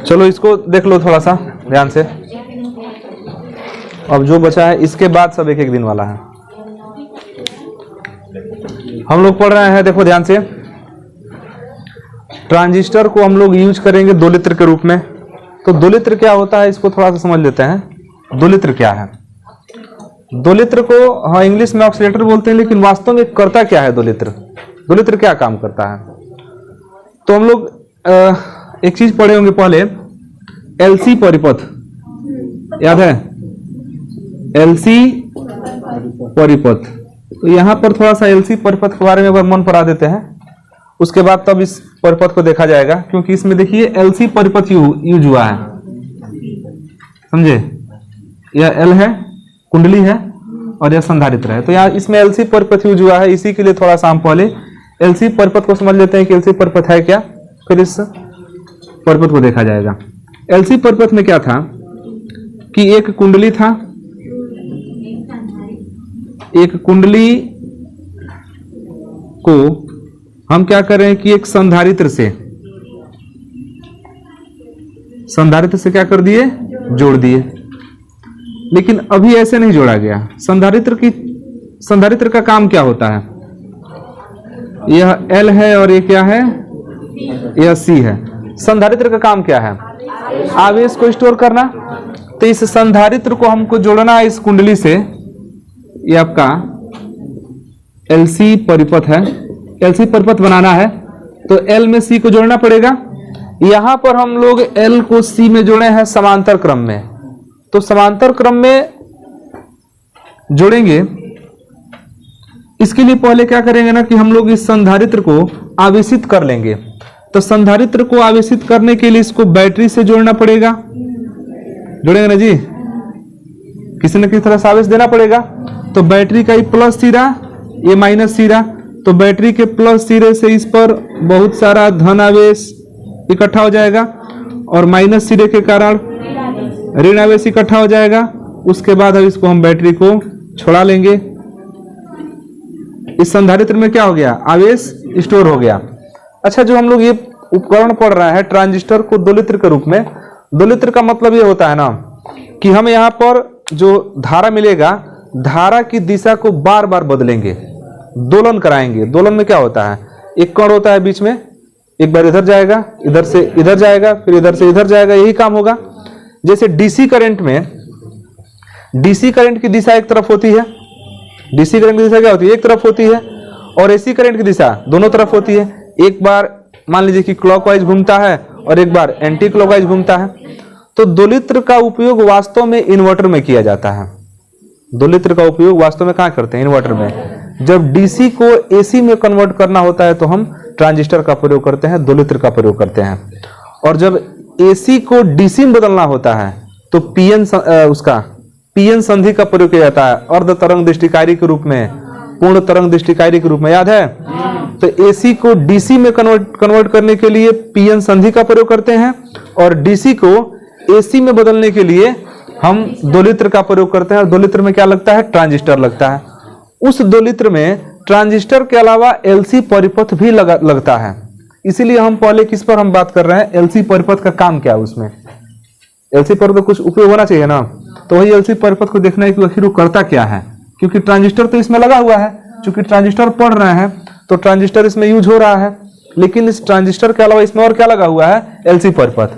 चलो इसको देख लो थोड़ा सा ध्यान से। अब जो बचा है इसके बाद सब एक एक दिन वाला है। हम लोग पढ़ रहे हैं, देखो ध्यान से, ट्रांजिस्टर को हम लोग यूज करेंगे दोलित्र के रूप में। तो दोलित्र क्या होता है इसको थोड़ा सा समझ लेते हैं। दोलित्र क्या है? दोलित्र को हाँ इंग्लिश में ऑक्सीलेटर बोलते हैं, लेकिन वास्तव में करता क्या है दोलित्र? दोलित्र क्या काम करता है? तो हम लोग एक चीज पढ़े होंगे पहले, एलसी परिपथ, याद है? एलसी परिपथ। तो यहां पर थोड़ा सा एलसी परिपथ के बारे में अगर मन पड़ा देते हैं, उसके बाद तब इस परिपथ को देखा जाएगा, क्योंकि इसमें देखिए एलसी परिपथ यूज हुआ है, समझे? यह एल है, कुंडली है, और यह संधारित्र है। तो यहाँ इसमें एलसी परिपथ यूज हुआ है, इसी के लिए थोड़ा सा हम पहले एलसी परिपथ को समझ लेते हैं कि एलसी परिपथ है क्या, फिर इस परिपथ को देखा जाएगा। एलसी परिपथ में क्या था कि एक कुंडली था, एक कुंडली को हम क्या कर रहे हैं कि एक संधारित्र से क्या कर दिए, जोड़ दिए। लेकिन अभी ऐसे नहीं जोड़ा गया। संधारित्र का काम क्या होता है? यह L है और ये क्या है, यह C है। संधारित्र का काम क्या है? आवेश को स्टोर करना। तो इस संधारित्र को हमको जोड़ना है इस कुंडली से। ये आपका LC परिपथ है, LC परिपथ बनाना है तो L में C को जोड़ना पड़ेगा। यहां पर हम लोग L को C में जोड़े हैं समांतर क्रम में। तो समांतर क्रम में जोड़ेंगे, इसके लिए पहले क्या करेंगे ना कि हम लोग इस संधारित्र को आवेशित कर लेंगे। तो संधारित्र को आवेशित करने के लिए इसको बैटरी से जोड़ना पड़ेगा। जोड़ेंगे ना जी? किसी न किसी तरह से आवेश देना पड़ेगा। तो बैटरी का ये प्लस सिरा, ये माइनस सिरा, तो बैटरी के प्लस सिरे से इस पर बहुत सारा धन आवेश इकट्ठा हो जाएगा और माइनस सिरे के कारण ऋण आवेश इकट्ठा हो जाएगा। उसके बाद अब इसको हम बैटरी को छोड़ा लेंगे। इस संधारित्र में क्या हो गया, आवेश स्टोर हो गया। अच्छा, जो हम लोग ये उपकरण पढ़ रहे हैं ट्रांजिस्टर को दोलित्र के रूप में, दोलित्र का मतलब ये होता है ना कि हम यहाँ पर जो धारा मिलेगा, धारा की दिशा को बार बार बदलेंगे, दोलन कराएंगे। दोलन में क्या होता है, एक कण होता है बीच में, एक बार इधर जाएगा, इधर से इधर जाएगा, फिर इधर से इधर जाएगा, यही काम होगा। जैसे डीसी करंट में, डीसी करंट की दिशा एक तरफ होती है, डीसी करंट की दिशा क्या होती है, एक तरफ होती है, और एसी करंट की दिशा दोनों तरफ होती है। एक बार मान लीजिए कि क्लॉकवाइज घूमता है और एक बार एंटी क्लॉकवाइज घूमता है। तो दोलित्र का उपयोग वास्तव में इन्वर्टर में किया जाता है। दोलित्र का उपयोग वास्तव में कहां करते हैं, इन्वर्टर में। जब डीसी को एसी में कन्वर्ट करना होता है तो हम ट्रांजिस्टर का प्रयोग करते हैं, दोलित्र का प्रयोग करते हैं। और जब एसी को डीसी में बदलना होता है तो पीएन संधि का प्रयोग किया जाता है, अर्ध तरंग दृष्टिकारी के रूप में, पूर्ण तरंग दृष्टिकारी के रूप में, याद है? तो एसी को डीसी में कन्वर्ट करने के लिए पीएन संधि का प्रयोग करते हैं, और डीसी को एसी में बदलने के लिए हम दोलित्र का प्रयोग करते हैं। और दोलित्र में क्या लगता है, ट्रांजिस्टर लगता है। उस दोलित्र में ट्रांजिस्टर के अलावा एलसी परिपथ भी लगता है। इसीलिए हम पहले किस पर हम बात कर रहे हैं, एलसी परिपथ का काम क्या है उसमें। एलसी परिपथ कुछ उपयोग होना चाहिए ना, तो वही एलसी परिपथ को देखना है कि आखिर वो करता क्या है, क्योंकि ट्रांजिस्टर तो इसमें लगा हुआ है। चूंकि ट्रांजिस्टर पढ़ रहे हैं तो ट्रांजिस्टर इसमें यूज हो रहा है, लेकिन इस ट्रांजिस्टर के अलावा इसमें और क्या लगा हुआ है, एलसी परिपथ।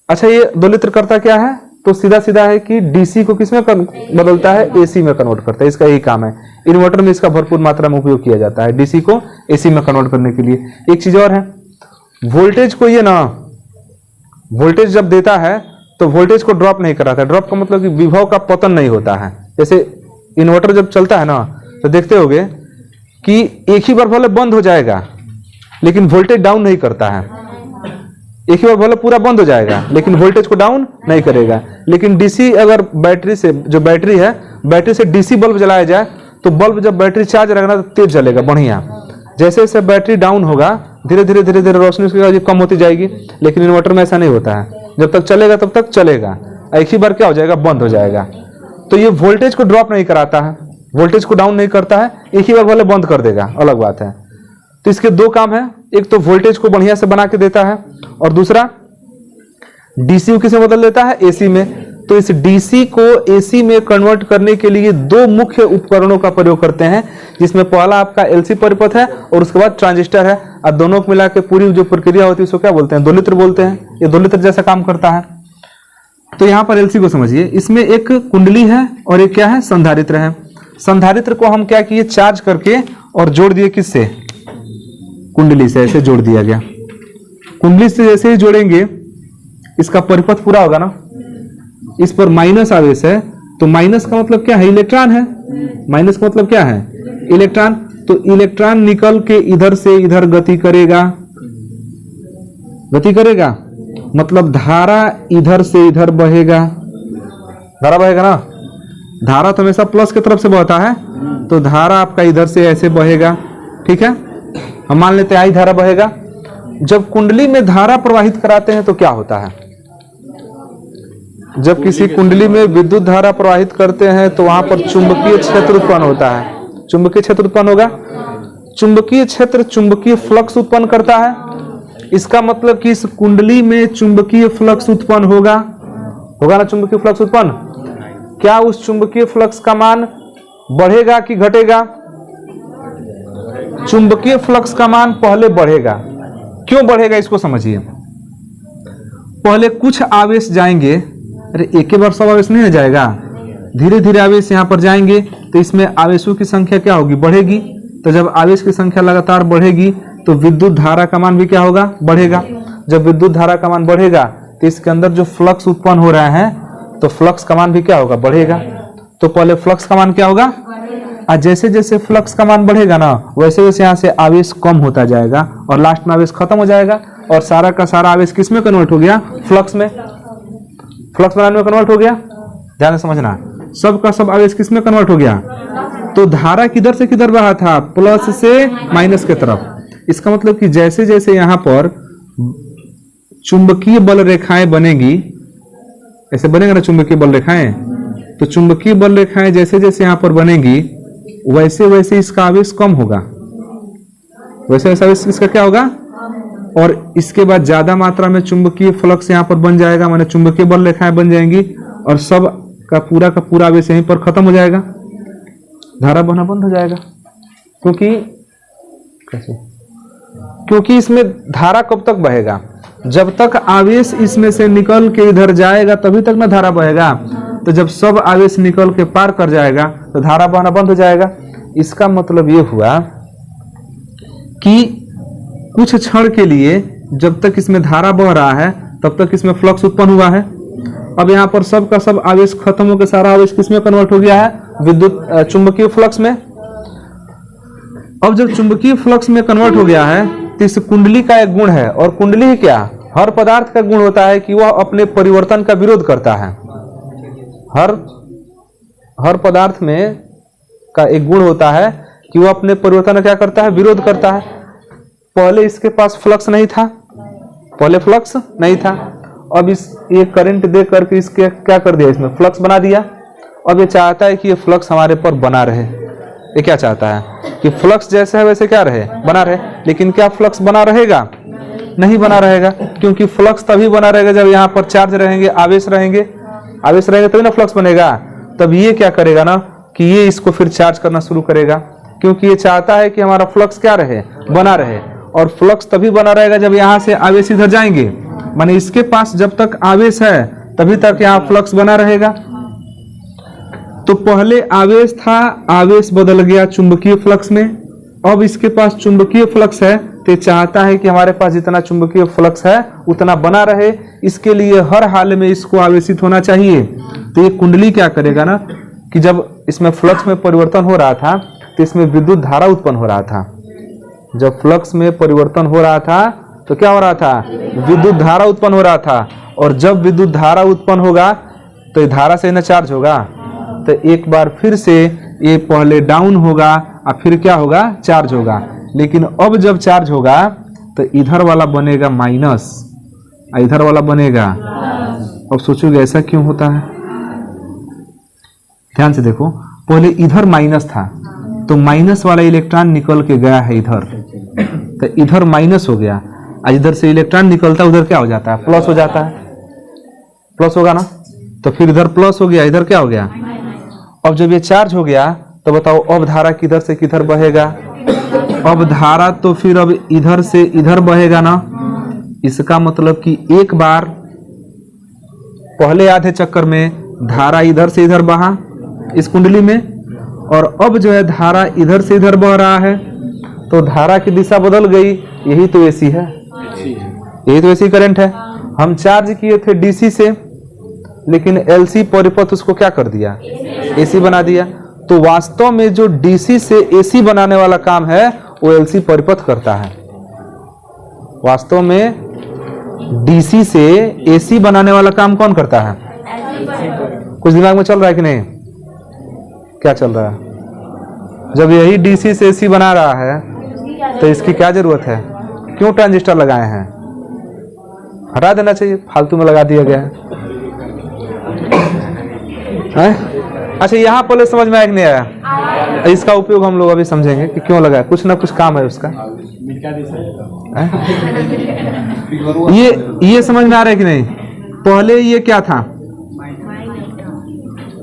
अच्छा, ये दोलित्र करता क्या है, तो सीधा सीधा है कि डीसी को किसमें बदलता है, एसी में कन्वर्ट करता है। इसका यही काम है। इन्वर्टर में इसका भरपूर मात्रा में उपयोग किया जाता है, डीसी को एसी में कन्वर्ट करने के लिए। एक चीज और है, वोल्टेज को ये ना, वोल्टेज जब देता है तो वोल्टेज को ड्रॉप नहीं कराता है। ड्रॉप का मतलब कि विभव का पतन नहीं होता है। जैसे इन्वर्टर जब चलता है ना, तो देखते होगे कि एक ही बार भले बंद हो जाएगा लेकिन वोल्टेज डाउन नहीं करता है। एक ही बार भले पूरा बंद हो जाएगा लेकिन वोल्टेज को डाउन नहीं करेगा। लेकिन डीसी अगर बैटरी से, जो बैटरी है, बैटरी से डीसी बल्ब जलाया जाए तो बल्ब जब बैटरी चार्ज रहेगा ना तो तेज जलेगा, बढ़िया। जैसे जैसे बैटरी डाउन होगा धीरे धीरे धीरे धीरे रोशनी उसकी कम होती जाएगी। लेकिन इन्वर्टर में ऐसा नहीं होता है, जब तक चलेगा तब तक चलेगा, एक ही बार क्या हो जाएगा, बंद हो जाएगा। तो ये वोल्टेज को ड्रॉप नहीं कराता है, वोल्टेज को डाउन नहीं करता है, एक ही बार भले बंद कर देगा, अलग बात है। तो इसके दो काम है, एक तो वोल्टेज को बढ़िया से बना के देता है और दूसरा डीसी किसे बदल देता है, एसी में। तो इस डीसी को एसी में कन्वर्ट करने के लिए दो मुख्य उपकरणों का प्रयोग करते हैं, जिसमें पहला आपका एलसी परिपथ है और उसके बाद ट्रांजिस्टर है। और दोनों को मिला के पूरी जो प्रक्रिया होती है उसको क्या बोलते हैं, दोलित्र बोलते हैं। ये दोलित्र जैसा काम करता है। तो यहाँ पर एलसी को समझिए, इसमें एक कुंडली है और एक क्या है, संधारित्र है। संधारित्र को हम क्या किए, चार्ज करके और जोड़ दिए किससे, कुंडली से, ऐसे जोड़ दिया गया। कुंडली से जैसे ही जोड़ेंगे इसका परिपथ पूरा होगा ना। इस पर माइनस आवेश है, तो माइनस का मतलब क्या है, इलेक्ट्रॉन है। माइनस का मतलब क्या है, इलेक्ट्रॉन। तो इलेक्ट्रॉन निकल के इधर से इधर गति करेगा, गति करेगा मतलब धारा इधर से इधर बहेगा, धारा बहेगा ना। धारा तो हमेशा प्लस की तरफ से बहता है, तो धारा आपका इधर से ऐसे बहेगा, ठीक है। हम मान लेते हैं आई धारा बहेगा। जब कुंडली में धारा प्रवाहित कराते हैं तो क्या होता है, जब किसी कुंडली में विद्युत धारा प्रवाहित करते हैं तो वहां पर चुंबकीय क्षेत्र उत्पन्न होता है। चुंबकीय क्षेत्र उत्पन्न होगा। चुंबकीय क्षेत्र चुंबकीय फ्लक्स उत्पन्न करता है। इसका मतलब कि इस कुंडली में चुंबकीय फ्लक्स उत्पन्न होगा, होगा ना चुंबकीय फ्लक्स उत्पन्न। क्या उस चुंबकीय फ्लक्स का मान बढ़ेगा कि घटेगा, चुंबकीय फ्लक्स का मान पहले बढ़ेगा। क्यों बढ़ेगा इसको समझिए। पहले कुछ आवेश जाएंगे, अरे एक के बार सब आवेश नहीं जाएगा, धीरे धीरे आवेश यहाँ पर जाएंगे, तो इसमें आवेशों की संख्या क्या होगी, बढ़ेगी। तो जब आवेश की संख्या लगातार बढ़ेगी तो विद्युत धारा का मान भी क्या होगा, बढ़ेगा। जब विद्युत धारा का मान बढ़ेगा तो इसके अंदर जो फ्लक्स उत्पन्न हो रहा है तो फ्लक्स का मान भी क्या होगा, बढ़ेगा। तो पहले फ्लक्स का मान क्या होगा, और जैसे जैसे फ्लक्स का मान बढ़ेगा ना वैसे वैसे यहाँ से आवेश कम होता जाएगा और लास्ट में आवेश खत्म हो जाएगा और सारा का सारा आवेश किस में कन्वर्ट हो गया, फ्लक्स में। फ्लक्स बनाने में कन्वर्ट हो गया। ध्यान से समझना, सब का सब आवेश किस में कन्वर्ट हो गया। तो धारा किधर से किधर बहा था, प्लस से माइनस की तरफ। इसका मतलब कि जैसे जैसे यहाँ पर चुंबकीय बल रेखाएं बनेगी, ऐसे बनेगा ना चुंबकीय बल रेखाएं, तो चुंबकीय बल रेखाएं जैसे जैसे यहाँ पर बनेगी वैसे वैसे इसका आवेश कम होगा, वैसे वैसे आवेश इसका क्या होगा। और इसके बाद ज्यादा मात्रा में चुंबकीय फ्लक्स यहाँ पर बन जाएगा, माने चुंबकीय बल रेखाएं बन जाएंगी और सब का पूरा आवेश यहीं पर खत्म हो जाएगा, धारा बहना बंद हो जाएगा। क्योंकि कैसे, क्योंकि इसमें धारा कब तक बहेगा, जब तक आवेश इसमें से निकल के इधर जाएगा तभी तक ना धारा बहेगा। तो जब सब आवेश निकल के पार कर जाएगा तो धारा बहना बंद हो जाएगा। इसका मतलब ये हुआ कि कुछ क्षण के लिए जब तक इसमें धारा बह रहा है तब तक इसमें फ्लक्स उत्पन्न हुआ है। अब यहाँ पर सब का सब आवेश खत्म होकर सारा आवेश किसमें कन्वर्ट हो गया है, विद्युत चुंबकीय फ्लक्स में। अब जब चुंबकीय फ्लक्स में कन्वर्ट हो गया है तो इस कुंडली का एक गुण है, और कुंडली ही क्या, हर पदार्थ का गुण होता है कि वह अपने परिवर्तन का विरोध करता है। हर पदार्थ में का एक गुण होता है कि वह अपने परिवर्तन का क्या करता है, विरोध करता है। पहले इसके पास फ्लक्स नहीं था, पहले फ्लक्स नहीं था, अब इस ये करंट दे करके इसके क्या कर दिया, इसमें फ्लक्स बना दिया। अब ये चाहता है कि ये फ्लक्स हमारे पर बना रहे। ये क्या चाहता है कि फ्लक्स जैसे है वैसे क्या रहे, बना रहे। लेकिन क्या फ्लक्स बना रहेगा, नहीं बना रहेगा, क्योंकि फ्लक्स तभी बना रहेगा जब यहाँ पर चार्ज रहेंगे, आवेश रहेंगे, आवेश रहेंगे तभी ना फ्लक्स बनेगा। तब ये क्या करेगा ना कि ये इसको फिर चार्ज करना शुरू करेगा, क्योंकि ये चाहता है कि हमारा फ्लक्स क्या रहे, बना रहे। और फ्लक्स तभी बना रहेगा जब यहाँ से आवेश इधर जाएंगे, माने इसके पास जब तक आवेश है तभी तक यहाँ फ्लक्स बना रहेगा। तो पहले आवेश था, आवेश बदल गया चुंबकीय फ्लक्स में। अब इसके पास चुंबकीय फ्लक्स है तो चाहता है कि हमारे पास जितना चुंबकीय फ्लक्स है उतना बना रहे। इसके लिए हर हाल में इसको आवेशित होना चाहिए। तो ये कुंडली क्या करेगा ना कि जब इसमें फ्लक्स में परिवर्तन हो रहा था तो इसमें विद्युत धारा उत्पन्न हो रहा था। जब फ्लक्स में परिवर्तन हो रहा था तो क्या हो रहा था, विद्युत धारा उत्पन्न हो रहा था। और जब विद्युत धारा उत्पन्न होगा तो ये धारा से ना चार्ज होगा, तो एक बार फिर से ये पहले डाउन होगा और फिर क्या होगा, चार्ज होगा। लेकिन अब जब चार्ज होगा तो इधर वाला बनेगा माइनस, इधर वाला बनेगा। अब सोचोगे ऐसा क्यों होता है, ध्यान से देखो। पहले इधर माइनस था तो माइनस वाला इलेक्ट्रॉन निकल के गया है इधर, तो इधर माइनस हो गया। इधर से इलेक्ट्रॉन निकलता उधर क्या हो जाता है, प्लस हो जाता है। प्लस होगा ना, तो फिर इधर प्लस हो गया, इधर क्या हो गया। अब जब ये चार्ज हो गया तो बताओ अब धारा किधर से किधर बहेगा। अब धारा तो फिर अब इधर से इधर बहेगा ना। इसका मतलब कि एक बार पहले आधे चक्कर में धारा इधर से इधर बहा इस कुंडली में, और अब जो है धारा इधर से इधर बह रहा है, तो धारा की दिशा बदल गई। यही तो एसी है, यही तो एसी करंट है। हम चार्ज किए थे डीसी से, लेकिन एलसी परिपथ उसको क्या कर दिया, एसी बना दिया। तो वास्तव में जो डीसी से एसी बनाने वाला काम है वो एलसी परिपथ करता है। वास्तव में डीसी से एसी बनाने वाला काम कौन करता है। कुछ दिमाग में चल रहा है कि नहीं, क्या चल रहा है। जब यही डीसी से एसी बना रहा है तो इसकी क्या जरूरत है, क्यों ट्रांजिस्टर लगाए हैं। हटा देना चाहिए, फालतू में लगा दिया गया है। अच्छा, यहाँ पहले समझ में आया कि नहीं आया। इसका उपयोग हम लोग अभी समझेंगे कि क्यों लगाया, कुछ ना कुछ काम है उसका। ये समझ में आ रहा है कि नहीं। पहले ये क्या था,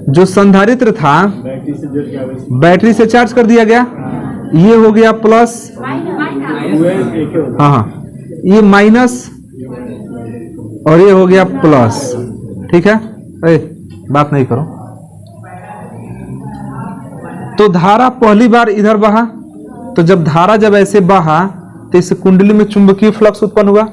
जो संधारित्र था बैटरी से चार्ज कर दिया गया, ये हो गया प्लस, हाँ, ये माइनस और ये हो गया प्लस। ठीक है, बात नहीं करो। तो धारा पहली बार इधर बहा, तो जब धारा जब ऐसे बहा तो इस कुंडली में चुंबकीय फ्लक्स उत्पन्न हुआ।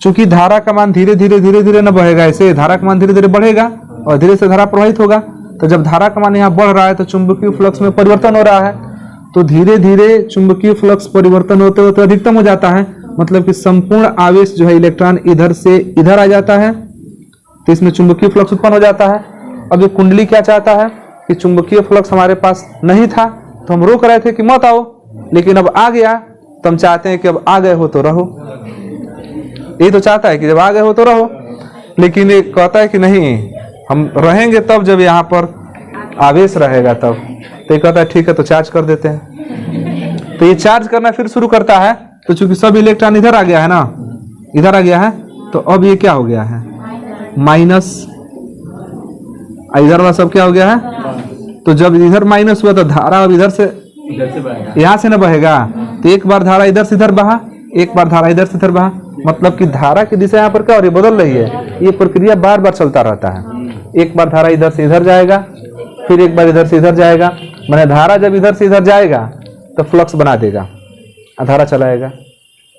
चूंकि धारा का मान धीरे धीरे धीरे धीरे न बढ़ेगा, ऐसे धारा का मान धीरे धीरे बढ़ेगा और धीरे से धारा प्रवाहित होगा। तो जब धारा का मान यहाँ बढ़ रहा है तो चुंबकीय फ्लक्स में परिवर्तन हो रहा है। तो धीरे धीरे चुंबकीय फ्लक्स परिवर्तन होते होते अधिकतम हो जाता है, मतलब कि संपूर्ण आवेश जो है इलेक्ट्रॉन इधर से इधर आ जाता है, तो इसमें चुंबकीय फ्लक्स उत्पन्न हो जाता है। अब ये कुंडली क्या चाहता है कि चुंबकीय फ्लक्स हमारे पास नहीं था तो हम रोक रहे थे कि मत आओ, लेकिन अब आ गया तो हम चाहते हैं कि अब आ गए हो तो रहो। यही तो चाहता है कि जब आ गए हो तो रहो, लेकिन ये कहता है कि नहीं, हम रहेंगे तब जब यहाँ पर आवेश रहेगा तब। तो ये कहता है ठीक है तो चार्ज कर देते हैं। तो ये चार्ज करना फिर शुरू करता है। तो चूंकि सब इलेक्ट्रॉन इधर आ गया है ना, इधर आ गया है, तो अब ये क्या हो गया है, माइनस, इधर वाला सब क्या हो गया है। तो जब इधर माइनस हुआ तो धारा अब इधर से यहाँ से न बहेगा। तो एक बार धारा इधर से इधर बहा, एक बार धारा इधर से इधर बहा, मतलब कि धारा की दिशा यहाँ पर क्या हो रही है, बदल रही है। ये प्रक्रिया बार बार चलता रहता है। एक बार धारा इधर से इधर जाएगा, फिर एक बार इधर से इधर जाएगा। मैंने धारा जब इधर से इधर जाएगा तो फ्लक्स बना देगा, धारा चलाएगा।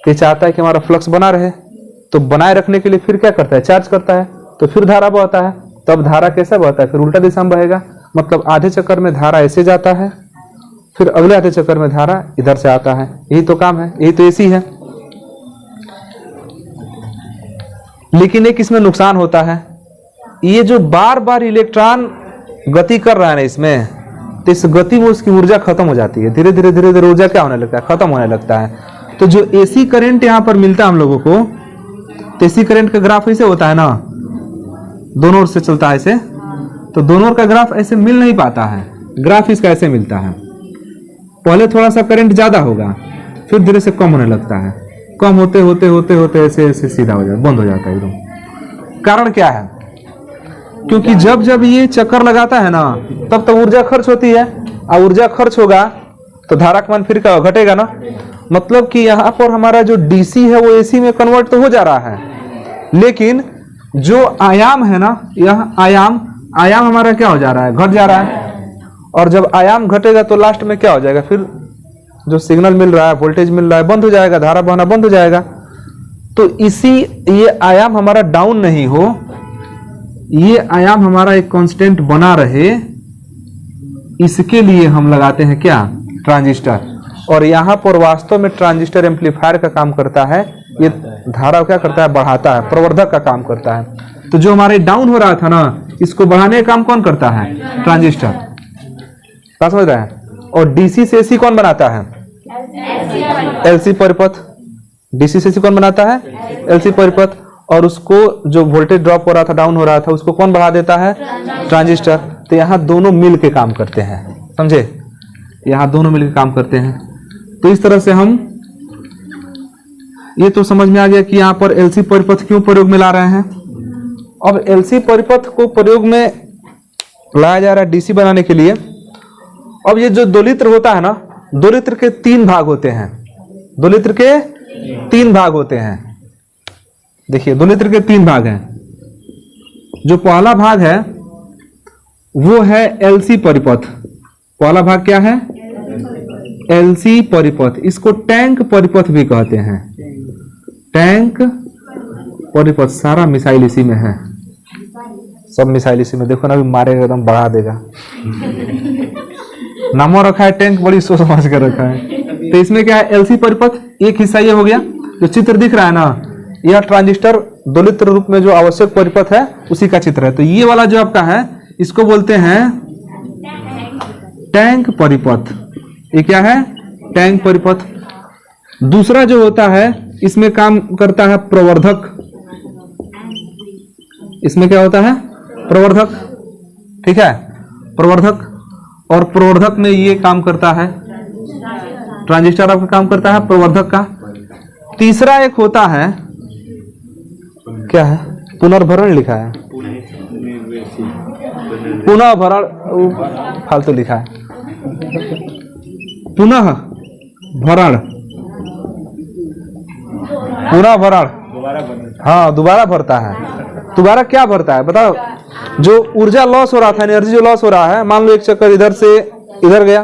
तो चाहता है कि हमारा फ्लक्स बना रहे, तो बनाए रखने के लिए फिर क्या करता है, चार्ज करता है, तो फिर धारा बहता है। तब धारा कैसा बहता है, फिर उल्टा दिशा में बहेगा। मतलब आधे चक्कर में धारा ऐसे जाता है, फिर अगले आधे चक्कर में धारा इधर से आता है। यही तो काम है, यही तो एसी है। लेकिन एक इसमें नुकसान होता है, ये जो बार बार इलेक्ट्रॉन गति कर रहा है ना इसमें, तो इस गति में उसकी ऊर्जा खत्म हो जाती है। धीरे धीरे धीरे धीरे ऊर्जा क्या होने लगता है, खत्म होने लगता है। तो जो एसी करंट यहाँ पर मिलता है हम लोगों को, तो एसी करंट का ग्राफ ऐसे होता है ना, दोनों ओर से चलता है ऐसे, तो दोनों ओर का ग्राफ ऐसे मिल नहीं पाता है। ग्राफ इसका ऐसे मिलता है, पहले थोड़ा सा करंट ज्यादा होगा, फिर धीरे से कम होने लगता है, कम होते होते होते होते ऐसे ऐसे सीधा हो जाता, बंद हो जाता है एकदम। कारण क्या है, क्योंकि जब जब ये चक्कर लगाता है ना तब तब ऊर्जा खर्च होती है, और ऊर्जा खर्च होगा तो धारा का मान फिर क्या घटेगा ना। मतलब कि यहाँ पर हमारा जो डीसी है वो एसी में कन्वर्ट तो हो जा रहा है, लेकिन जो आयाम है ना, यह आयाम हमारा क्या हो जा रहा है, घट जा रहा है। और जब आयाम घटेगा तो लास्ट में क्या हो जाएगा, फिर जो सिग्नल मिल रहा है, वोल्टेज मिल रहा है, बंद हो जाएगा, धारा बहना बंद हो जाएगा। तो ये आयाम हमारा डाउन नहीं हो, ये आयाम हमारा एक कांस्टेंट बना रहे, इसके लिए हम लगाते हैं क्या, ट्रांजिस्टर। और यहाँ पर वास्तव में ट्रांजिस्टर एम्पलीफायर का काम करता है, ये धारा क्या करता है, बढ़ाता है, प्रवर्धक का काम करता है। तो जो हमारे डाउन हो रहा था ना, इसको बढ़ाने का काम कौन करता है, ट्रांजिस्टर। क्या समझ रहे हैं। और डीसी से एसी कौन बनाता है, एलसी परिपथ। डीसी से एसी कौन बनाता है, एलसी परिपथ। और उसको जो वोल्टेज ड्रॉप हो रहा था, डाउन हो रहा था, उसको कौन बढ़ा देता है, ट्रांजिस्टर। तो यहाँ दोनों मिल के काम करते हैं, समझे, यहाँ दोनों मिल के काम करते हैं। तो इस तरह से हम ये तो समझ में आ गया कि यहाँ पर एलसी परिपथ क्यों प्रयोग में ला रहे हैं। अब एलसी परिपथ को प्रयोग में लाया जा रहा है डीसी बनाने के लिए। अब ये जो 2 लित्र होता है ना, 2 लित्र के 3 भाग होते हैं। 2 लित्र के 3 भाग होते हैं। देखिए 2 लित्र के 3 भाग हैं। जो पहला भाग है वो है एलसी परिपथ। पहला भाग क्या है? एलसी परिपथ। इसको टैंक परिपथ भी कहते हैं। टैंक परिपथ। सारा मिसाइल इसी में है, सब मिसाइल इसी में। देखो ना, अभी मारेगा एकदम बढ़ा देगा। नामों रखा है टैंक, बड़ी सोच समझ कर रखा है। तो इसमें क्या है? एलसी परिपथ। एक हिस्सा ये हो गया, जो चित्र दिख रहा है ना, यह ट्रांजिस्टर 2 लित्र रूप में जो आवश्यक परिपथ है उसी का चित्र है। तो ये वाला जो आपका है इसको बोलते हैं टैंक परिपथ। ये क्या है? टैंक परिपथ। दूसरा जो होता है इसमें काम करता है प्रवर्धक। इसमें क्या होता है? प्रवर्धक। ठीक है, प्रवर्धक। और प्रवर्धक में ये काम करता है, ट्रांजिस्टर आपका काम करता है प्रवर्धक का। तीसरा एक होता है, क्या है? पुनर्भरण लिखा है, पुनः भरण फालतू लिखा है, पुनः भरण। पुनः भरण, हाँ दोबारा भरता है। दोबारा क्या भरता है बताओ? जो ऊर्जा लॉस हो रहा था, एनर्जी जो लॉस हो रहा है, मान लो एक चक्कर इधर से इधर गया,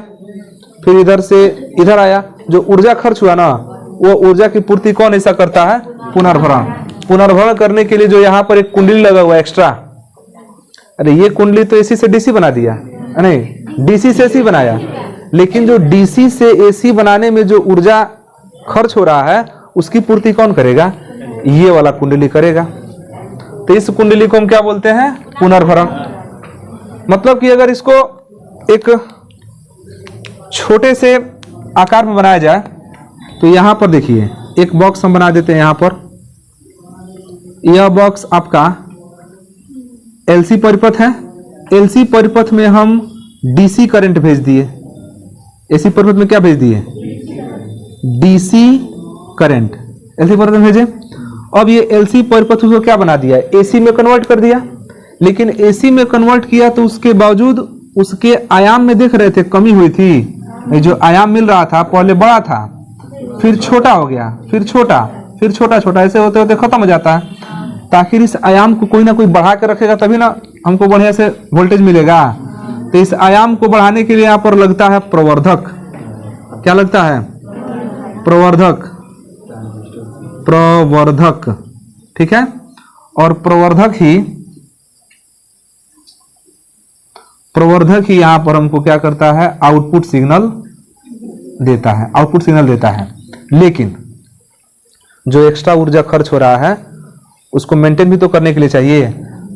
फिर इधर से इधर आया, जो ऊर्जा खर्च हुआ ना, वो ऊर्जा की पूर्ति कौन ऐसा करता है? पुनर्भरण। पुनर्भरण करने के लिए जो यहाँ पर एक कुंडली लगा हुआ है एक्स्ट्रा, अरे ये कुंडली तो एसी से डीसी बना दिया, नहीं डीसी से एसी बनाया, लेकिन जो डीसी से एसी बनाने में जो ऊर्जा खर्च हो रहा है उसकी पूर्ति कौन करेगा? ये वाला कुंडली करेगा। तो इस कुंडली को हम क्या बोलते हैं? पुनर्भरण। मतलब कि अगर इसको एक छोटे से आकार में बनाया जाए तो यहां पर देखिए एक बॉक्स हम बना देते हैं। यहां पर यह बॉक्स आपका एलसी परिपथ है। एलसी परिपथ में हम डीसी करंट भेज दिए। एसी परिपथ में क्या भेज दिए? डीसी करंट एलसी परिपथ में भेजे। अब ये एलसी परिपथ को क्या बना दिया? एसी में कन्वर्ट कर दिया। लेकिन एसी में कन्वर्ट किया तो उसके बावजूद उसके आयाम में देख रहे थे कमी हुई थी। जो आयाम मिल रहा था पहले बड़ा था, फिर छोटा हो गया, फिर छोटा, फिर छोटा छोटा, ऐसे होते होते खत्म हो जाता है। ताकि इस आयाम को कोई ना कोई बढ़ा कर रखेगा तभी ना हमको बढ़िया से वोल्टेज मिलेगा। तो इस आयाम को बढ़ाने के लिए यहाँ पर लगता है प्रवर्धक। क्या लगता है? प्रवर्धक। प्रवर्धक, ठीक है। और प्रवर्धक ही यहां पर हमको क्या करता है? आउटपुट सिग्नल देता है, आउटपुट सिग्नल देता है। लेकिन जो एक्स्ट्रा ऊर्जा खर्च हो रहा है उसको मेंटेन भी तो करने के लिए चाहिए।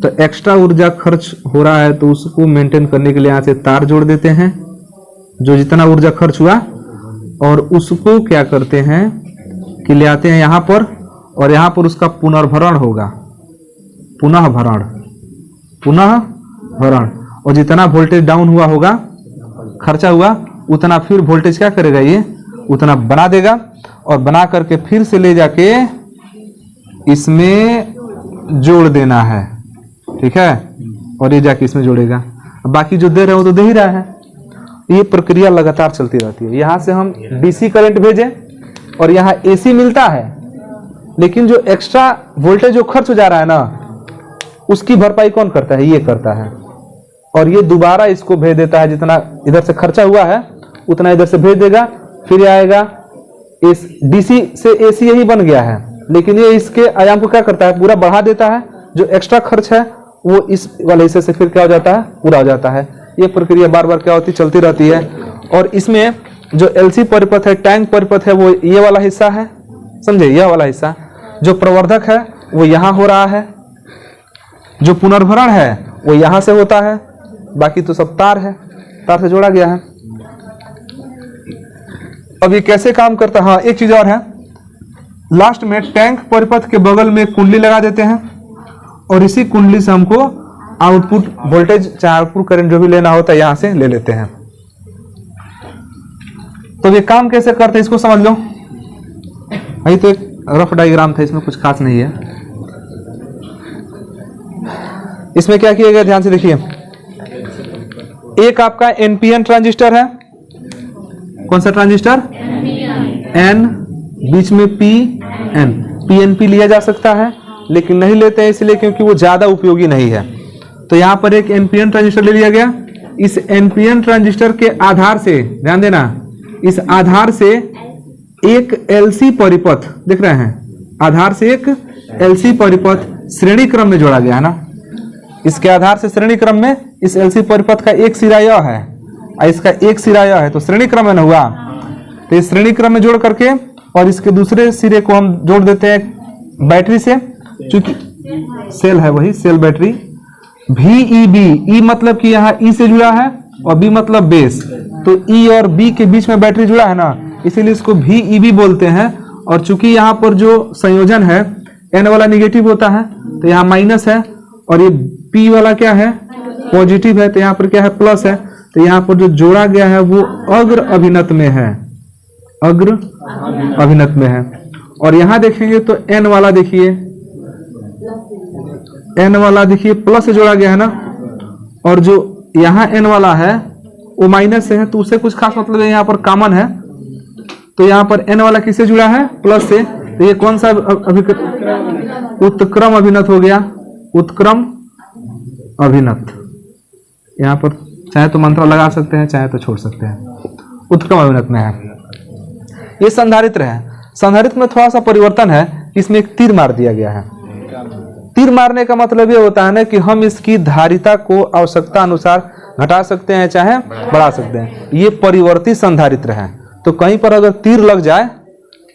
तो एक्स्ट्रा ऊर्जा खर्च हो रहा है तो उसको मेंटेन करने के लिए यहां से तार जोड़ देते हैं, जो जितना ऊर्जा खर्च हुआ, और उसको क्या करते हैं कि ले आते हैं यहाँ पर, और यहाँ पर उसका पुनर्भरण होगा। पुनः भरण, पुनः भरण। और जितना वोल्टेज डाउन हुआ होगा, खर्चा हुआ, उतना फिर वोल्टेज क्या करेगा? ये उतना बना देगा, और बना करके फिर से ले जाके इसमें जोड़ देना है, ठीक है। और ये जाके इसमें जोड़ेगा। बाकी जो दे रहे हो तो दे ही रहा है। ये प्रक्रिया लगातार चलती रहती है। यहां से हम डीसी करंट भेजें और यहाँ एसी मिलता है, लेकिन जो एक्स्ट्रा वोल्टेज जो खर्च हो जा रहा है ना, उसकी भरपाई कौन करता है? ये करता है। और ये दोबारा इसको भेज देता है, जितना इधर से खर्चा हुआ है उतना इधर से भेज देगा, फिर आएगा। इस डीसी से एसी यही बन गया है, लेकिन ये इसके आयाम को क्या करता है? पूरा बढ़ा देता है। जो एक्स्ट्रा खर्च है वो इस वाले हिस्से से फिर क्या हो जाता है? पूरा हो जाता है। ये प्रक्रिया बार बार क्या होती? चलती रहती है। और इसमें जो एलसी परिपथ है, टैंक परिपथ है, वो ये वाला हिस्सा है, समझे? यह वाला हिस्सा। जो प्रवर्धक है वो यहां हो रहा है, जो पुनर्भरण है वो यहां से होता है, बाकी तो सब तार है, तार से जोड़ा गया है। अब ये कैसे काम करता है? हाँ, एक चीज और है। लास्ट में टैंक परिपथ के बगल में कुंडली लगा देते हैं, और इसी कुंडली से हमको आउटपुट वोल्टेज चाहे आउटपुट करंट जो भी लेना होता है यहां से ले लेते हैं। तो ये काम कैसे करते हैं इसको समझ लो। यही तो एक रफ डायग्राम था, इसमें कुछ खास नहीं है। इसमें क्या किया गया, ध्यान से देखिए। एक आपका एनपीएन ट्रांजिस्टर है, कौन सा ट्रांजिस्टर, एन, बीच में पी एन, पीएनपी लिया जा सकता है लेकिन नहीं लेते हैं इसलिए क्योंकि वो ज्यादा उपयोगी नहीं है। तो यहां पर एक एनपीएन ट्रांजिस्टर ले लिया गया। इस एनपीएन ट्रांजिस्टर के आधार से, ध्यान देना, इस आधार से एक एलसी परिपथ, देख रहे हैं, आधार से एक एलसी परिपथ श्रेणी क्रम में जोड़ा गया है ना। इसके आधार से श्रेणी क्रम में इस एलसी परिपथ का एक सिरा यह है और इसका एक सिरा यह है, तो श्रेणी क्रम में न हुआ। तो इस श्रेणी क्रम में जोड़ करके और इसके दूसरे सिरे को हम जोड़ देते हैं बैटरी से, चूंकि सेल है वही सेल बैटरी। VEB, ई मतलब कि यहाँ ई से जुड़ा है और बी मतलब बेस, तो ई और बी के बीच में बैटरी जुड़ा है ना, इसीलिए इसको VEB बोलते हैं। और चूंकि यहाँ पर जो संयोजन है एन वाला निगेटिव होता है तो यहाँ माइनस है और ये पी वाला क्या है, पॉजिटिव है, तो यहाँ पर क्या है, प्लस है। तो यहाँ पर जो जोड़ा गया है वो अग्र अभिनत में है, अग्र अभिनत में है। और यहाँ देखेंगे तो एन वाला देखिए, एन वाला देखिए प्लस से जोड़ा गया है ना, और जो यहाँ एन वाला है वो माइनस से है, तो उससे कुछ खास मतलब है, यहाँ पर कॉमन है। तो यहाँ पर एन वाला किससे जुड़ा है, प्लस से। तो ये कौन सा उत्क्रम अभिनत हो गया, उत्क्रम अभिनत। यहाँ पर चाहे तो मंत्र लगा सकते हैं चाहे तो छोड़ सकते हैं, उत्क्रम अभिनत में है। ये संधारित्र है। संधारित्र में थोड़ा सा परिवर्तन है, इसमें एक तीर मार दिया गया है। तीर मारने का मतलब ये होता है ना कि हम इसकी धारिता को आवश्यकता अनुसार घटा सकते हैं चाहे बढ़ा सकते हैं। ये परिवर्तित संधारित्र है, तो कहीं पर अगर तीर लग जाए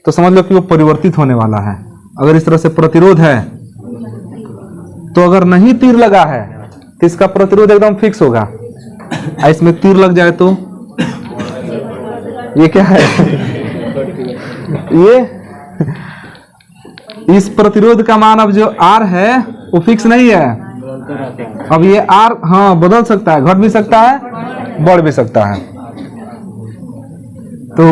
तो समझ लो कि वो परिवर्तित होने वाला है। अगर इस तरह से प्रतिरोध है तो अगर नहीं तीर लगा है तो इसका प्रतिरोध एकदम फिक्स होगा, और इसमें तीर लग जाए तो ये क्या है ये इस प्रतिरोध का मान अब जो R है वो फिक्स नहीं है। अब ये R हाँ बदल सकता है, घट भी सकता है, बढ़ भी सकता है। तो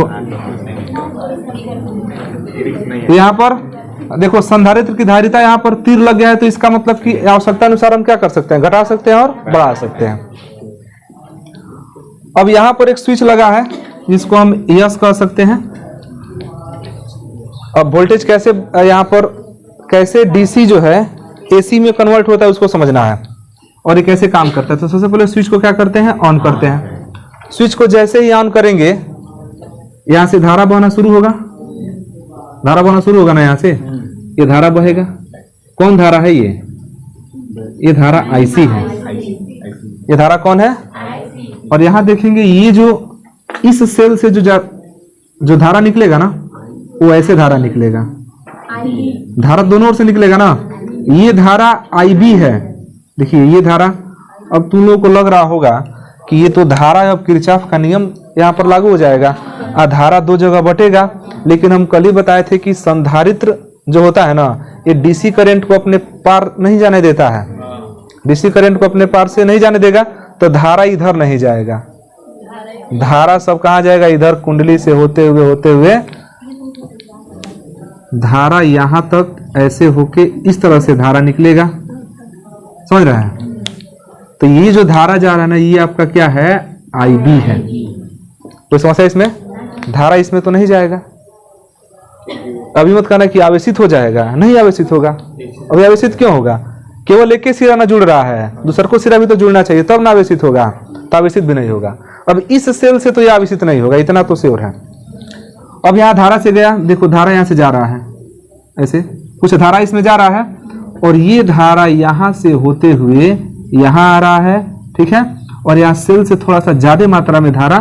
यहाँ पर देखो संधारित्र की धारिता यहाँ पर तीर लग गया है, तो इसका मतलब कि आवश्यकता अनुसार हम क्या कर सकते हैं, घटा सकते हैं और बढ़ा सकते हैं। अब यहाँ पर एक स्विच लगा है जिसको हम यस कह सकते हैं। अब वोल्टेज कैसे यहाँ पर कैसे डीसी जो है एसी में कन्वर्ट होता है उसको समझना है और ये कैसे काम करता है। तो सबसे पहले स्विच को क्या करते हैं, ऑन करते हैं। स्विच को जैसे ही ऑन करेंगे यहाँ से धारा बहना शुरू होगा, धारा बहना शुरू होगा ना, यहाँ से ये धारा बहेगा। कौन धारा है ये धारा आईसी है। ये धारा कौन है, और यहाँ देखेंगे ये जो इस सेल से जो धारा निकलेगा ना वो ऐसे धारा निकलेगा, धारा दोनों ओर से निकलेगा ना। ये धारा IB है, देखिए ये धारा। अब तुम लोगों को लग रहा होगा कि ये तो धारा अब किरचॉफ का नियम यहाँ पर लागू हो जाएगा, धारा दो जगह बटेगा। लेकिन हम कल ही बताए थे कि संधारित्र जो होता है ना ये डीसी करंट को अपने पार नहीं जाने देता है, डीसी करंट को अपने पार से नहीं जाने देगा, तो धारा इधर नहीं जाएगा। धारा सब कहाँ जाएगा, इधर कुंडली से होते हुए धारा यहां तक ऐसे होके इस तरह से धारा निकलेगा, समझ रहे हैं। तो ये जो धारा जा रहा है ना ये आपका क्या है, IB है। तो समस्या इसमें धारा इसमें तो नहीं जाएगा। अभी मत कहना कि आवेशित हो जाएगा, नहीं आवेशित होगा। अभी आवेशित क्यों होगा, केवल एक ही सिरा ना जुड़ रहा है, दूसरा को सिरा भी तो जुड़ना चाहिए तब ना आवेशित होगा, तो आवेशित भी नहीं होगा। अब इस सेल से तो ये आवेशित नहीं होगा, इतना तो श्योर है। अब यहाँ धारा से गया, देखो धारा यहाँ से जा रहा है, ऐसे कुछ धारा इसमें जा रहा है और ये धारा यहाँ से होते हुए यहाँ आ रहा है, ठीक है। और यहाँ सेल से थोड़ा सा ज्यादा मात्रा में धारा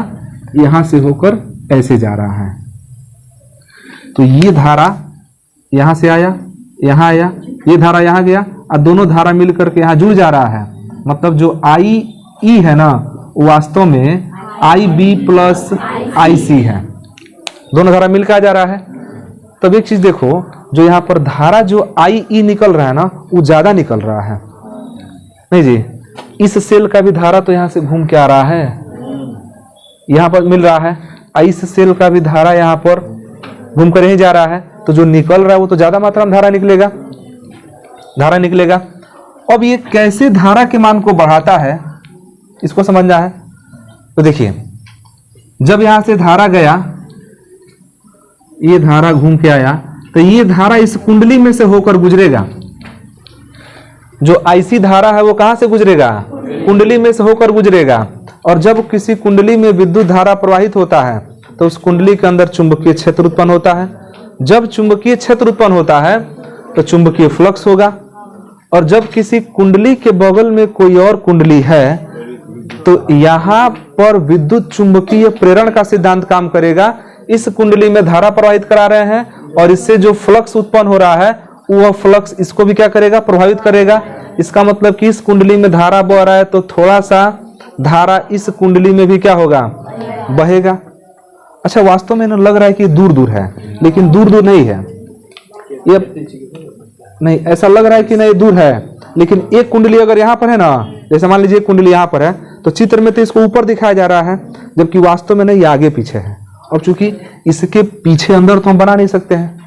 यहाँ से होकर ऐसे जा रहा है। तो ये धारा यहाँ से आया, यहाँ आया, ये धारा यहाँ गया और दोनों धारा मिलकर के यहाँ जुड़ जा रहा है। मतलब जो IE है ना वास्तव में IB प्लस IC है, दोनों धारा मिलकर जा रहा है। तब एक चीज देखो, जो यहाँ पर धारा जो IE निकल रहा है ना वो ज्यादा निकल रहा है, नहीं जी। इस सेल का भी धारा तो यहाँ से घूम के आ रहा है, यहाँ पर मिल रहा है। इस सेल का भी धारा यहाँ पर घूम कर यहीं जा रहा है, तो जो निकल रहा है वो तो ज्यादा मात्रा में धारा निकलेगा। अब ये कैसे धारा के मान को बढ़ाता है इसको समझना है। तो देखिए, जब यहां से धारा गया, ये धारा घूम के आया, तो ये धारा इस कुंडली में से होकर गुजरेगा। जो आईसी धारा है वो कहां से गुजरेगा? कुंडली में से होकर गुजरेगा। और जब किसी कुंडली में विद्युत धारा प्रवाहित होता है तो उस कुंडली के अंदर चुंबकीय क्षेत्र उत्पन्न होता है। जब चुंबकीय क्षेत्र उत्पन्न होता है तो चुंबकीय फ्लक्स होगा। और जब किसी कुंडली के बगल में कोई और कुंडली है तो यहां पर विद्युत चुंबकीय प्रेरण का सिद्धांत काम करेगा। इस कुंडली में धारा प्रवाहित करा रहे हैं और इससे जो फ्लक्स उत्पन्न हो रहा है वह फ्लक्स इसको भी क्या करेगा? प्रभावित करेगा। इसका मतलब कि इस कुंडली में धारा बह रहा है तो थोड़ा सा धारा इस कुंडली में भी क्या होगा? बहेगा। अच्छा, वास्तव में लग रहा है कि दूर दूर है, लेकिन दूर दूर नहीं है। ये नहीं, ऐसा लग रहा है कि नहीं दूर है, लेकिन एक कुंडली अगर यहाँ पर है ना, जैसे मान लीजिए कुंडली यहाँ पर है तो चित्र में तो इसको ऊपर दिखाया जा रहा है, जबकि वास्तव में नहीं, ये आगे पीछे है। और चूंकि इसके पीछे अंदर तो हम बना नहीं सकते हैं,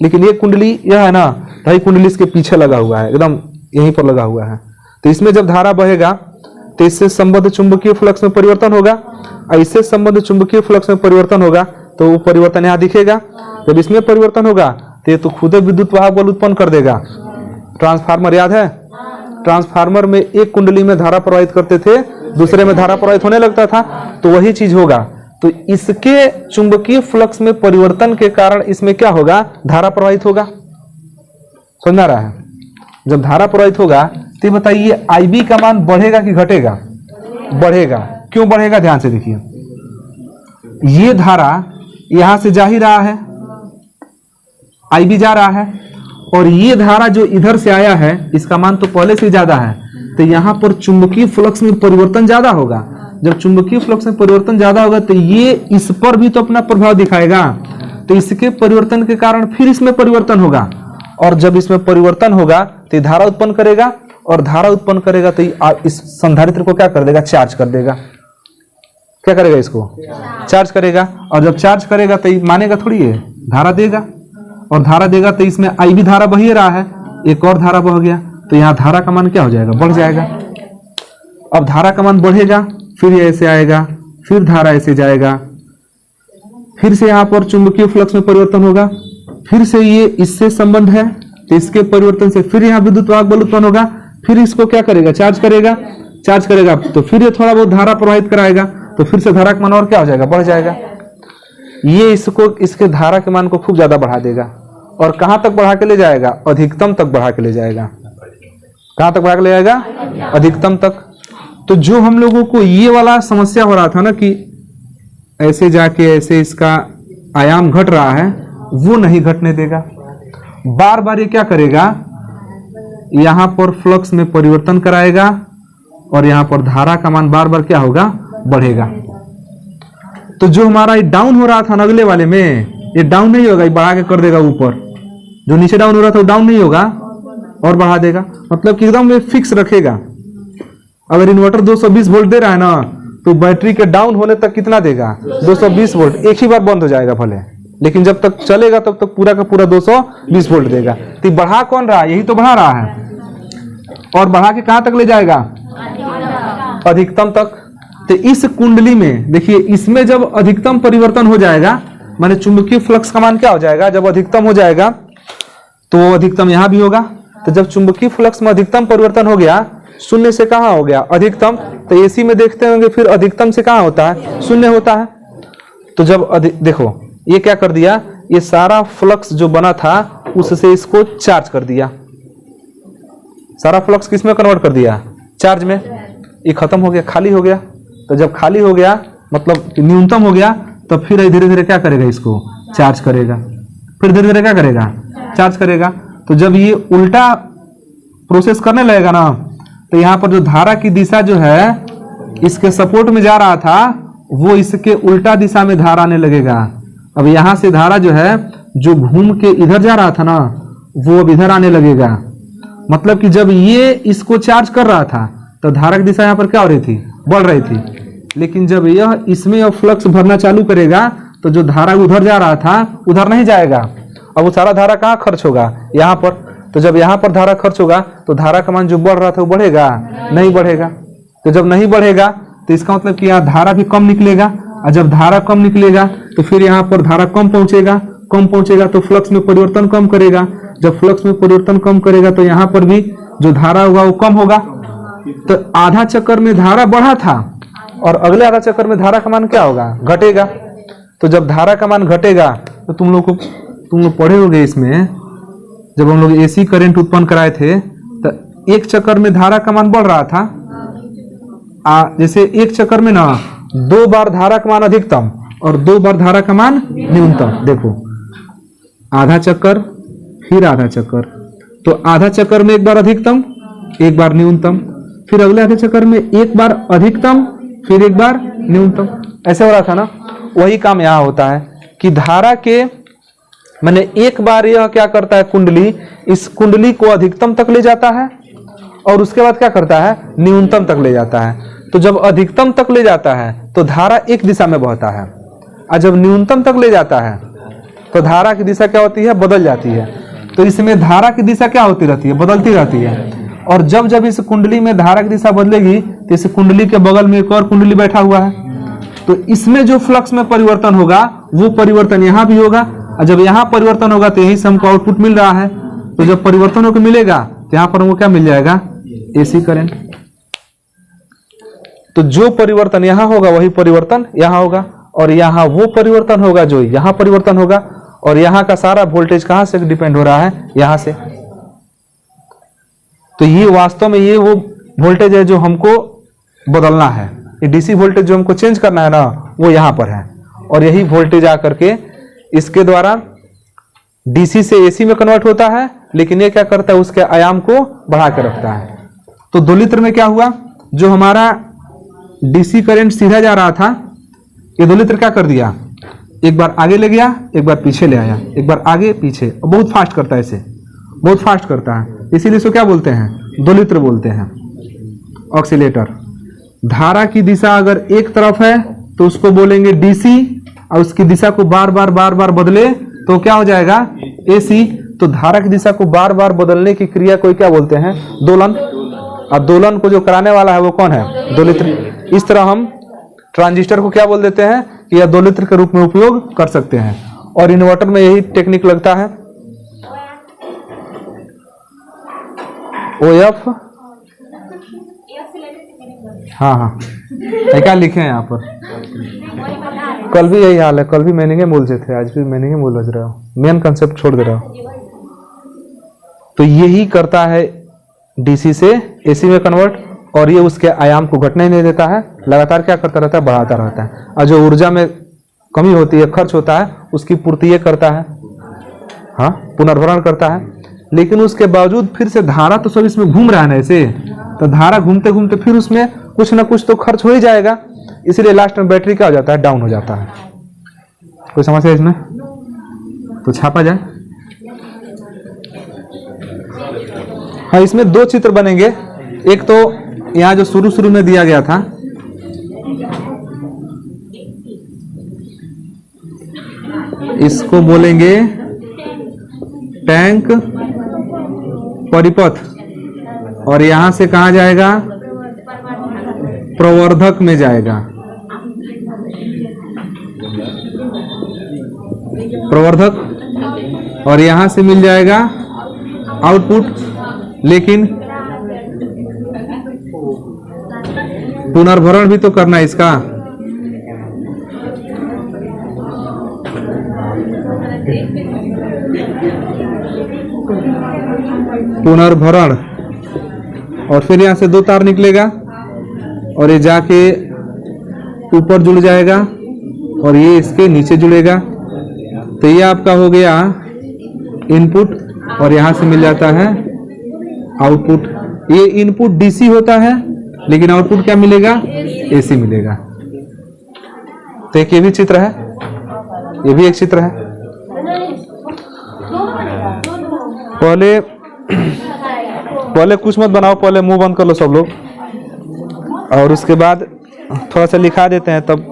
लेकिन ये कुंडली यह है ना, भाई कुंडली इसके पीछे लगा हुआ है, एकदम यहीं पर लगा हुआ है। तो इसमें जब धारा बहेगा तो इससे संबद्ध चुंबकीय फ्लक्स में परिवर्तन होगा, और इससे संबद्ध चुंबकीय फ्लक्स में परिवर्तन होगा तो वो परिवर्तन यहाँ दिखेगा। जब इसमें परिवर्तन होगा तो ये तो खुद विद्युत वाहक बल उत्पन्न कर देगा। ट्रांसफार्मर याद है? ट्रांसफार्मर में एक कुंडली में धारा प्रवाहित करते थे, दूसरे में धारा प्रवाहित होने लगता था, तो वही चीज होगा। तो इसके चुंबकीय फ्लक्स में परिवर्तन के कारण इसमें क्या होगा? धारा प्रवाहित होगा। समझ आ रहा है? जब धारा प्रवाहित होगा तो बताइए IB का मान बढ़ेगा कि घटेगा? बढ़ेगा। क्यों बढ़ेगा? ध्यान से देखिए, ये धारा यहां से जा ही रहा है, IB जा रहा है, और ये धारा जो इधर से आया है इसका मान तो पहले से ज्यादा है, तो यहां पर चुंबकीय फ्लक्स में परिवर्तन ज्यादा होगा। जब चुंबकीय फ्लक्स में परिवर्तन ज्यादा होगा तो ये इस पर भी तो अपना प्रभाव दिखाएगा, तो इसके परिवर्तन के कारण फिर इसमें परिवर्तन होगा, और जब इसमें परिवर्तन होगा तो ये धारा उत्पन्न करेगा, और धारा उत्पन्न करेगा तो इस संधारित्र को क्या कर देगा? चार्ज कर देगा। क्या करेगा? इसको चार्ज करेगा। और जब चार्ज करेगा तो ये मानेगा थोड़ी है, धारा देगा, और धारा देगा तो इसमें IB धारा बह ही रहा है, एक और धारा बह गया, तो यहाँ धारा का मान क्या हो जाएगा? बढ़ जाएगा। अब धारा का मान बढ़ेगा, फिर ये ऐसे आएगा, फिर धारा ऐसे जाएगा, फिर से यहाँ पर चुंबकीय फ्लक्स में परिवर्तन होगा, फिर से ये इससे संबंध है तो इसके परिवर्तन से फिर यहाँ विद्युत वाहक बल उत्पन्न होगा, फिर इसको क्या करेगा? चार्ज करेगा। चार्ज करेगा तो फिर ये थोड़ा बहुत धारा प्रवाहित कराएगा, तो फिर से धारा का मान और क्या हो जाएगा? बढ़ जाएगा। ये इसको, इसके धारा के मान को खूब ज्यादा बढ़ा देगा, और कहां तक बढ़ा के ले जाएगा? अधिकतम तक बढ़ा के ले जाएगा। कहां तक बढ़ा के ले जाएगा? अधिकतम तक। तो जो हम लोगों को ये वाला समस्या हो रहा था ना कि ऐसे जाके ऐसे इसका आयाम घट रहा है, वो नहीं घटने देगा। बार बार ये क्या करेगा? यहां पर फ्लक्स में परिवर्तन कराएगा, और यहां पर धारा का मान बार बार क्या होगा? बढ़ेगा। तो जो हमारा ये डाउन हो रहा था ना अगले वाले में, ये डाउन नहीं होगा, ये बढ़ा के कर देगा ऊपर। जो नीचे डाउन हो रहा था वो डाउन नहीं होगा, और बढ़ा देगा। मतलब कि एकदम ये फिक्स रखेगा। अगर इन्वर्टर 220 वोल्ट दे रहा है ना, तो बैटरी के डाउन होने तक कितना देगा? 220 वोल्ट। एक ही बार बंद हो जाएगा भले, लेकिन जब तक चलेगा तब तक पूरा का पूरा 220 वोल्ट देगा। तो बढ़ा कौन रहा है? यही तो बढ़ा रहा है। और बढ़ा के कहां तक ले जाएगा? अधिकतम तक। तो इस कुंडली में देखिए, इसमें जब अधिकतम परिवर्तन हो जाएगा, माने चुंबकीय फ्लक्स का मान क्या हो जाएगा? जब अधिकतम हो जाएगा तो अधिकतम यहां भी होगा। तो जब चुंबकीय फ्लक्स में अधिकतम परिवर्तन हो गया, शून्य से कहां हो गया? अधिकतम। तो AC में देखते होंगे फिर अधिकतम से कहां होता है? शून्य होता है। तो जब देखो ये क्या कर दिया, ये सारा फ्लक्स जो बना था उससे इसको चार्ज कर दिया। सारा फ्लक्स किस में कन्वर्ट कर दिया? चार्ज में। ये खत्म हो गया, खाली हो गया। तो जब खाली हो गया मतलब न्यूनतम हो गया, तो फिर धीरे धीरे क्या करेगा? इसको चार्ज करेगा। फिर धीरे धीरे क्या करेगा? चार्ज करेगा। तो जब ये उल्टा प्रोसेस करने लगेगा ना, तो यहाँ पर जो धारा की दिशा जो है इसके सपोर्ट में जा रहा था, वो इसके उल्टा दिशा में धारा आने लगेगा। अब यहाँ से धारा जो है जो घूम के इधर जा रहा था ना, वो अब इधर आने लगेगा। मतलब कि जब ये इसको चार्ज कर रहा था तो धारा की दिशा यहाँ पर क्या हो रही थी? बढ़ रही थी। लेकिन जब यह इसमें अब फ्लक्स भरना चालू करेगा तो जो धारा उधर जा रहा था उधर नहीं जाएगा। अब वो सारा धारा कहाँ खर्च होगा? यहाँ पर। तो जब यहाँ पर धारा खर्च होगा तो धारा का मान जो बढ़ रहा था वो बढ़ेगा नहीं बढ़ेगा। तो जब नहीं बढ़ेगा तो इसका मतलब कि यहाँ धारा भी कम निकलेगा, और जब धारा कम निकलेगा तो फिर यहाँ पर धारा कम पहुंचेगा तो फ्लक्स में परिवर्तन कम करेगा। जब फ्लक्स में परिवर्तन कम करेगा तो यहाँ पर भी जो धारा होगा वो कम होगा। तो आधा चक्कर में धारा बढ़ा था और अगले आधा चक्कर में धारा का मान क्या होगा, घटेगा। तो जब धारा का मान घटेगा तो तुम लोग पढ़े होगे इसमें, जब हम लोग एसी करंट उत्पन्न कराए थे तो एक चक्कर में धारा का मान बढ़ रहा था। जैसे एक चक्कर में ना 2 बार धारा का मान अधिकतम और 2 बार धारा का मान न्यूनतम। देखो आधा चक्कर फिर आधा चक्कर, तो आधा चक्कर में एक बार अधिकतम एक बार न्यूनतम, फिर अगले आधे चक्कर में एक बार अधिकतम फिर एक बार न्यूनतम, ऐसे हो रहा था ना। वही काम यहाँ होता है कि धारा के मैंने एक बार यह क्या करता है, कुंडली इस कुंडली को अधिकतम तक ले जाता है और उसके बाद क्या करता है, न्यूनतम तक ले जाता है। तो जब अधिकतम तक ले जाता है तो धारा एक दिशा में बहता है, और जब न्यूनतम तक ले जाता है तो धारा की दिशा क्या होती है, बदल जाती है। तो इसमें धारा की दिशा क्या होती रहती है, बदलती रहती है। और जब जब इस कुंडली में धारा की दिशा बदलेगी तो इस कुंडली के बगल में एक और कुंडली बैठा हुआ है, तो इसमें जो फ्लक्स में परिवर्तन होगा वो परिवर्तन यहाँ भी होगा, और जब यहाँ परिवर्तन होगा तो यहीं से हमको आउटपुट मिल रहा है। तो जब परिवर्तन होकर मिलेगा तो यहाँ पर हमको क्या मिल जाएगा, एसी करंट। तो जो परिवर्तन यहाँ होगा वही परिवर्तन यहाँ होगा, और यहाँ वो परिवर्तन होगा जो यहाँ परिवर्तन होगा, और यहाँ का सारा वोल्टेज कहाँ से डिपेंड हो रहा है, यहाँ से। तो ये वास्तव में ये वो वोल्टेज है जो हमको बदलना है, ये डीसी वोल्टेज जो हमको चेंज करना है ना वो यहाँ पर है। और यही वोल्टेज आकर के इसके द्वारा डीसी से एसी में कन्वर्ट होता है, लेकिन ये क्या करता है, उसके आयाम को बढ़ा के रखता है। तो दोलित्र में क्या हुआ, जो हमारा डीसी करंट सीधा जा रहा था, ये दोलित्र क्या कर दिया, एक बार आगे ले गया एक बार पीछे ले आया, एक बार आगे पीछे, और बहुत फास्ट करता है, इसे बहुत फास्ट करता है, इसीलिए इसको क्या बोलते हैं, दोलित्र बोलते हैं, ऑक्सीलेटर। धारा की दिशा अगर एक तरफ है तो उसको बोलेंगे डीसी, और उसकी दिशा को बार बार बदले तो क्या हो जाएगा, एसी। तो धारा की दिशा को बार बार बदलने की क्रिया को क्या बोलते हैं, दोलन। और दोलन को जो कराने वाला है वो कौन है, दोलित्र। इस तरह हम ट्रांजिस्टर को क्या बोल देते हैं कि यह दोलित्र के रूप में उपयोग कर सकते हैं। और इन्वर्टर में यही टेक्निक लगता है, OF, हाँ क्या लिखे हैं यहाँ पर, कल भी यही हाल है, कल भी मैनिंग मूल से थे, आज भी मैनिंग मूल बज रहा हो, मेन कंसेप्ट छोड़ दे रहा हो। तो यही करता है डीसी से एसी में कन्वर्ट, और ये उसके आयाम को घटने नहीं देता है, लगातार क्या करता रहता है, बढ़ाता रहता है। और जो ऊर्जा में कमी होती है, खर्च होता है, उसकी पूर्ति ये करता है, हाँ पुनर्भरण करता है। लेकिन उसके बावजूद फिर से धारा तो सब इसमें घूम रहा है ना ऐसे, तो धारा घूमते घूमते फिर उसमें कुछ ना कुछ तो खर्च हो ही जाएगा, इसलिए लास्ट में बैटरी क्या हो जाता है, डाउन हो जाता है। कोई समस्या इसमें, तो छापा जाए। हाँ, इसमें 2 चित्र बनेंगे। एक तो यहाँ जो शुरू में दिया गया था, इसको बोलेंगे टैंक परिपथ, और यहां से कहा जाएगा, प्रवर्धक में जाएगा, प्रवर्धक, और यहां से मिल जाएगा आउटपुट। लेकिन पुनर्भरण भी तो करना है इसका, पुनर्भरण, और फिर यहां से 2 तार निकलेगा और ये जाके ऊपर जुड़ जाएगा और ये इसके नीचे जुड़ेगा। तो ये आपका हो गया इनपुट, और यहां से मिल जाता है आउटपुट। ये इनपुट डीसी होता है, लेकिन आउटपुट क्या मिलेगा, एसी मिलेगा। तो एक ये भी चित्र है, ये भी एक चित्र है। पहले कुछ मत बनाओ, पहले मुंह बंद कर लो सब लोग, और उसके बाद थोड़ा सा लिखा देते हैं तब।